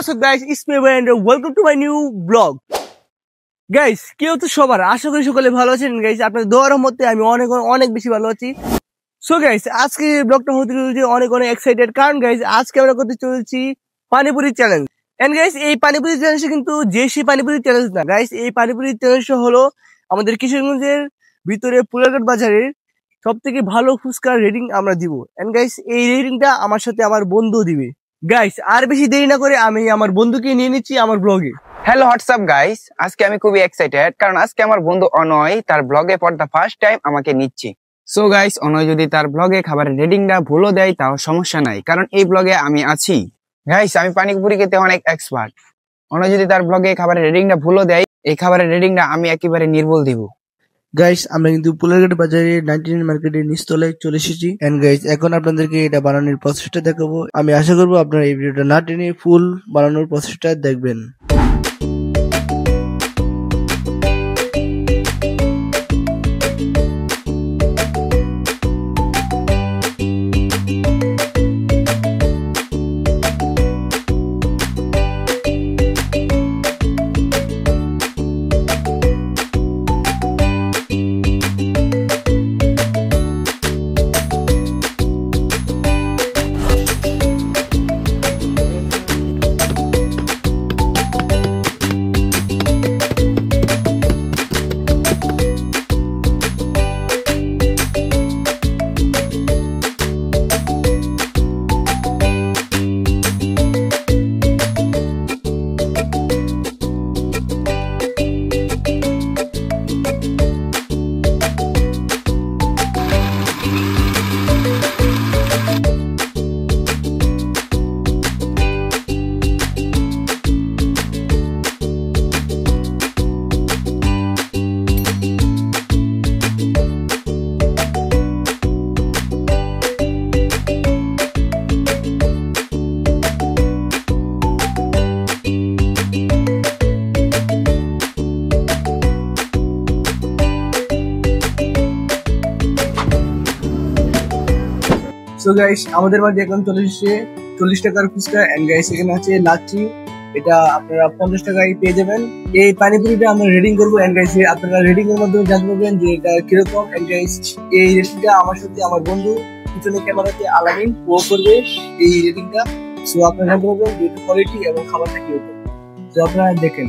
What's up guys, it's me and welcome to my new vlog. Guys, কি হচ্ছে সবার? আশা করি সকলে ভালো আছেন গাইস। আপনাদের দোয়ার রহমতে আমি অনেক বেশি ভালো আছি। সো গাইস, আজকে ব্লগটা হতে চলেছে অনেক এক্সাইটেড, কারণ গাইস আজকে আমরা করতে চলেছি পানিপুরি চ্যালেঞ্জ। এন্ড গাইস এই পানিপুরি চ্যালেঞ্জটা কিন্তু সেই পানিপুরি চ্যালেঞ্জ না গাইস, এই পানিপুরি চ্যালেঞ্জটা হলো আমাদের কিশোরগঞ্জের ভিতরে পুরাঘাট বাজারের সবথেকে ভালো ফুচকার রেটিং আমরা দিব। এন্ড গাইস এই রেটিংটা আমার সাথে আমার বন্ধু দিবে। গাইস আর বেশি দেরি না করে আমি আমার বন্ধুকে নিয়ে নিচ্ছি আমার ব্লগে। হ্যালো হোয়াটসঅ্যাপ গাইস, আজকে আমি খুবই এক্সাইটেড কারণ আজকে আমার বন্ধু অনয় তার ব্লগে ফর দা ফার্স্ট টাইম আমাকে নিচ্ছে। সো গাইস, অনয় যদি তার ব্লগে খাবারের রেটিংটা ভুলও দেয় তাও সমস্যা নাই, কারণ এই ব্লগে আমি আছি। গাইস আমি পানিপুরি খেতে অনেক এক্সপার্ট। অনয় যদি তার ব্লগে খাবারের রেটিংটা ভুলও দেয়, এই খাবারের রেটিংটা আমি একেবারে নির্ভুল দিব। গাইস আমরা কিন্তু পুলারঘাট বাজারে 99 মার্কেটের নিচতলায় চলে এসেছি। এন্ড গাইস এখন আপনাদেরকে এটা বানানোর প্রসেসটা দেখাবো। আমি আশা করবো আপনারা এই ভিডিওটা না টেনে ফুল বানানোর প্রসেসটা দেখবেন। সো গাইস আমাদের মাঝে এখন চলে এসেছে 40 টাকার ফুচকা। এন্ড গাইস এখানে আছে লাচ্ছি, এটা আপনারা 50 টাকায় পেয়ে যাবেন। এই পানিপুরিটা আমরা রেটিং করবো। এন্ড গাইস আপনারা রেটিং এর মাধ্যমে জানতে পারবেন যে এটা কিরকম। এন্ড গাইস এই রেটিংটা আমার সাথে আমার বন্ধু পিছনে ক্যামেরাতে আলামিন ও করবে এই রেটিংটা। সো আপনারা জানতে পারবেন যে এটা কোয়ালিটি এবং খাবারটা কিরকম। তো আপনারা দেখেন।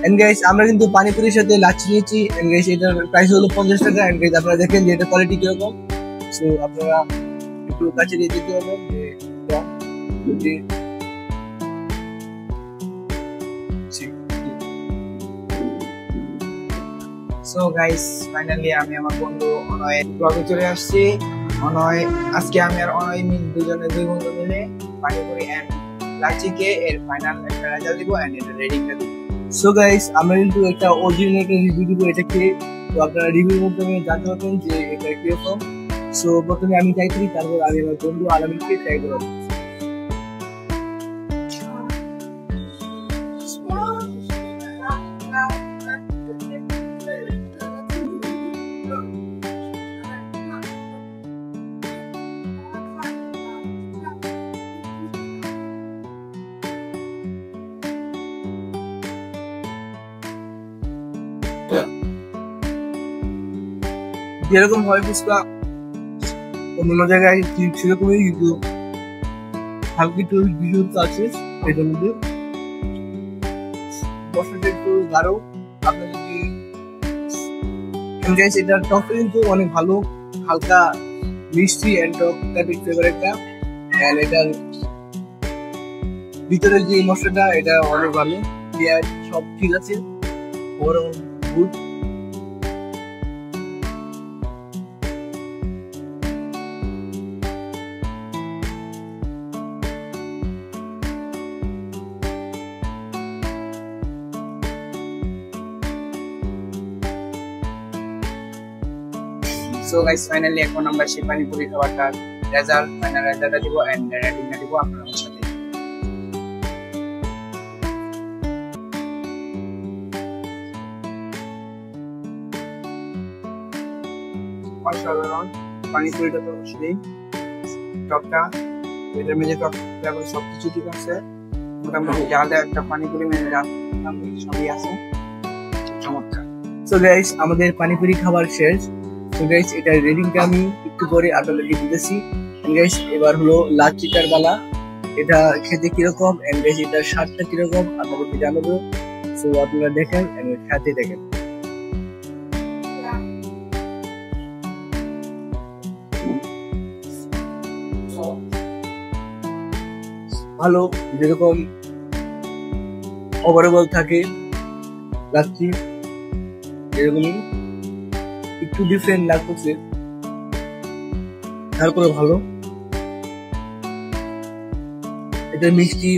এন্ড গাইস আমরা কিন্তু পানিপুরির সাথে লাচ্ছি নিয়েছি। এন্ড গাইস এটার প্রাইস হলো 50 টাকা। এন্ড গাইস আপনারা দেখেন যে এটা কোয়ালিটি কিরকম। সো আপনারা একটু কাছে নিয়ে যেতে পারবেন যে সো গাইস ফাইনালি আমি আমার বন্ধু অনয়ের ব্লগে চলে আসছি। অনয় আজকে আমি আর অনয় দুই বন্ধু মিলে পানিপুরি এন্ড লাচ্ছিকে এর ফাইনাল একটা রেজাল্ট দিব এন্ড এটা রেটিংটা দিব। সো গাইস আমরা কিন্তু একটা অরিজিনাল একটা রিভিউ দিব এটা খেয়ে। তো আপনারা রিভিউর মাধ্যমে জানতে পারবেন যে এটা কিরকম। সো প্রথমে আমি ট্রাই করি, তারপর আমি আমার বন্ধু আলামিনকে ট্রাই করব। যেরকম হয় ফুচকা অন্য জায়গায় সেরকমই, কিন্তু হালকা একটু বিশুদ্ধ আছে এটার মধ্যে। বসাটা একটু গাঢ়। আপনার যদি এটার টকটা কিন্তু অনেক ভালো, হালকা মিষ্টি অ্যান্ড টক টাইপের ফ্লেভার একটা। অ্যান্ড এটার ভিতরে যে মশলাটা এটা অনেক ভালো, পেঁয়াজ সব ঠিক আছে, ওরকম গুড। সো গাইস ফাইনালি এখন আমরা সেই পানিপুরি খাবারটার ফাইনাল রেজাল্টটা দিব এন্ড রেটিংটা দিব আপনাদের সাথে। অসাধারণ পানিপুরিটা তো সেই টকটা, এটার মধ্যে টক ফ্লেভার সবকিছু ঠিক আছে, মোটামুটি যা যা একটা পানিপুরি মেনে সবই আছে চমৎকার। সো গাইস আমাদের পানিপুরি খাবার শেষ। সো গাইস এটা রেটিংটা আমি একটু পরে আপনাদেরকে দিতেছি। গাইস এবার হলো লাচ্চিটার বালা, এটা খেতে কিরকম এন্ড গাইস এটার স্বাদটা কিরকম আপনাদেরকে জানাবো। সো আপনারা দেখেন এন্ড খেতে দেখেন। ভালো, যেরকম ওভারঅল থাকে লাচ্ছি এরকমই, একটু ডিফারেন্ট লাগতেছে, তারপরে ভালো। এটা মিষ্টি,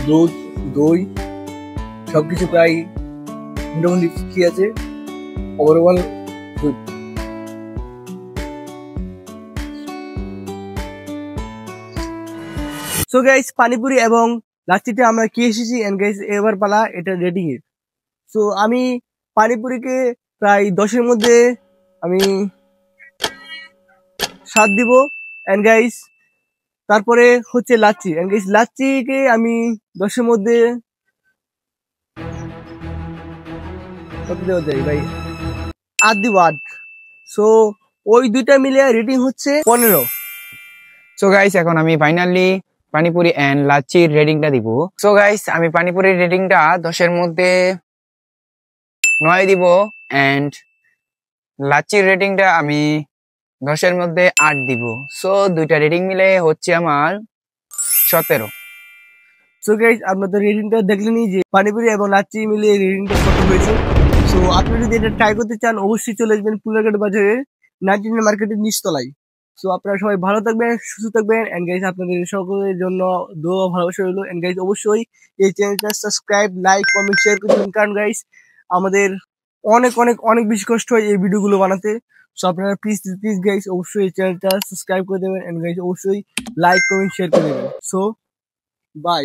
দুধ, দই সবকিছু প্রায় মোটামুটি ঠিক আছে। Overall good. So guys panipuri এবং লাচ্ছিতে আমরা কি এসেছি এন্ড গাইস এবার পালা এটা রেটিং এর। সো আমি পানিপুরিকে প্রায় 10-এর মধ্যে আমি 7 দিব এন্ড গাইস। তারপরে হচ্ছে লাচ্ছি এন্ড গাইস লাচ্ছিকে আমি 10-এর মধ্যে কত দেওয়া যায় ভাই, 8 দিব 8। সো ওই দুইটা মিলে রেটিং হচ্ছে 15। সো গাইস এখন আমি ফাইনালি পানিপুরি এন্ড লাচ্চির রেটিংটা দিব। সো গাইস আমি পানিপুরির রেটিংটা 10-এর মধ্যে 9 দিব এন্ড লাচ্চির রেটিংটা আমি 10-এর মধ্যে 8 দিব। সো দুইটা রেটিং মিলে হচ্ছে আমার 17। সো গাইস আপনাদের রেটিংটা দেখলেনই যে পানিপুরি এবং লাচ্ছি মিলে রেটিংটা কত হয়েছে। সো আপনারা যদি এটা ট্রাই করতে চান অবশ্যই চলে আসবেন ফুলারঘাট বাজারে 99 মার্কেটের নিচতলায়। সো আপনারা সবাই ভালো থাকবেন, সুস্থ থাকবেন এন্ড গাইস আপনাদের সকলের জন্য দোয়া ভালোবাসা রইলো এন্ড গাইস অবশ্যই এই চ্যানেলটা সাবস্ক্রাইব, লাইক, কমেন্ট, শেয়ার করবেন কারণ গাইস আমাদের অনেক অনেক অনেক বেশি কষ্ট হয় এই ভিডিওগুলো বানাতে। সো আপনারা প্লিজ প্লিজ গাইস অবশ্যই এই চ্যানেলটা সাবস্ক্রাইব করে দেবেন এন্ড গাইস অবশ্যই লাইক, কমেন্ট, শেয়ার করে দেবেন। So by.